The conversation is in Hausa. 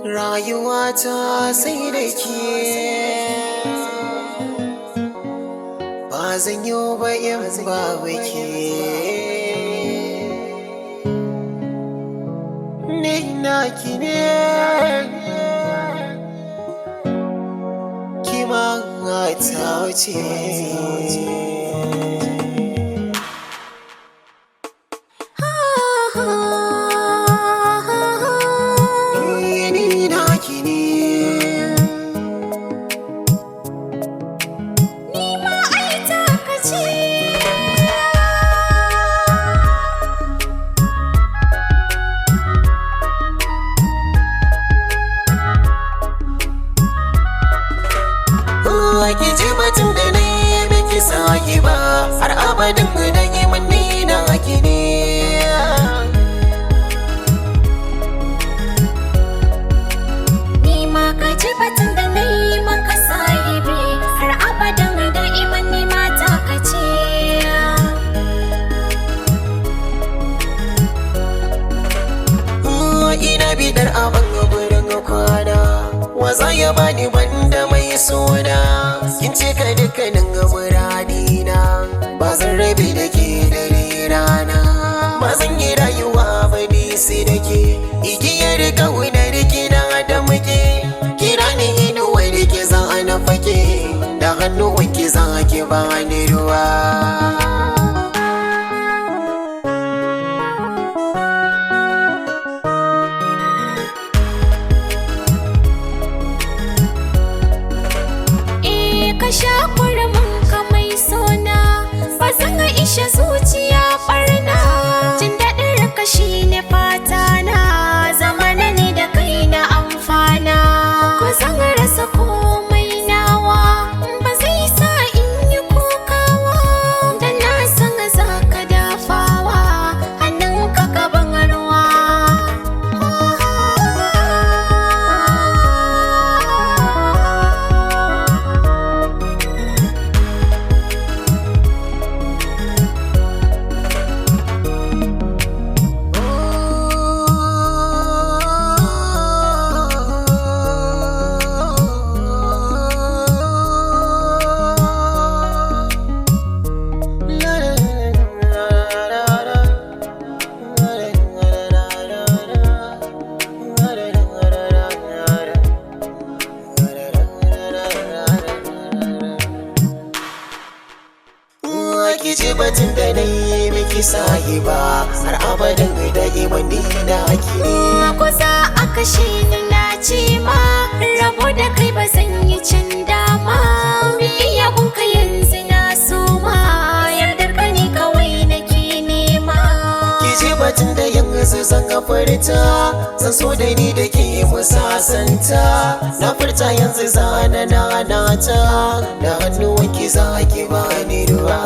Rayuwata sai da ke, ba zan yi ba in babu ke. Ni naki ne, kima ta ce. Ki ji batun da na yi miki sake ba, har abadin da yi manni na ki ne. Ni ma ka ji batun da na yi maka sahibi, har abadin da yi manni mata ka ce. Ina bidar abin gurin kwana, waza ya bani banda mai suna. Kin cika dukkanin muradina, ba zan rabe da ke dare rana. Ba zan yi rayuwa ba sai da ke, igiyar kaunar kina da muke. Kira ni inuwar ki za na fake, da hannuwan ki za ki bani ruwa. Sha kurmin ka mai sona, ba zan ishe zuciya barna. Jin daɗin ka shi ne fata na, zamana ne da kai na amfana. Ko zan rasa komai nawa, ba zai sa in yi kokawa. Da na san za ka dafawa, hannun ka gaban ruwa. Ki ji batun da na yi miki sahiba, har abadin da yi manni na ki ne. Kusa a kashe ni na ce ma, rabo da kai ba zan yi can dama. Biya gunka yanzu na soma, yardar ka ne kawai nake nema. Ki ji batun da yanzu zan furta, zan so da ni da ke musasanta. Na furta yanzu zana na nata, da hannuwanki za ki bani ruwa.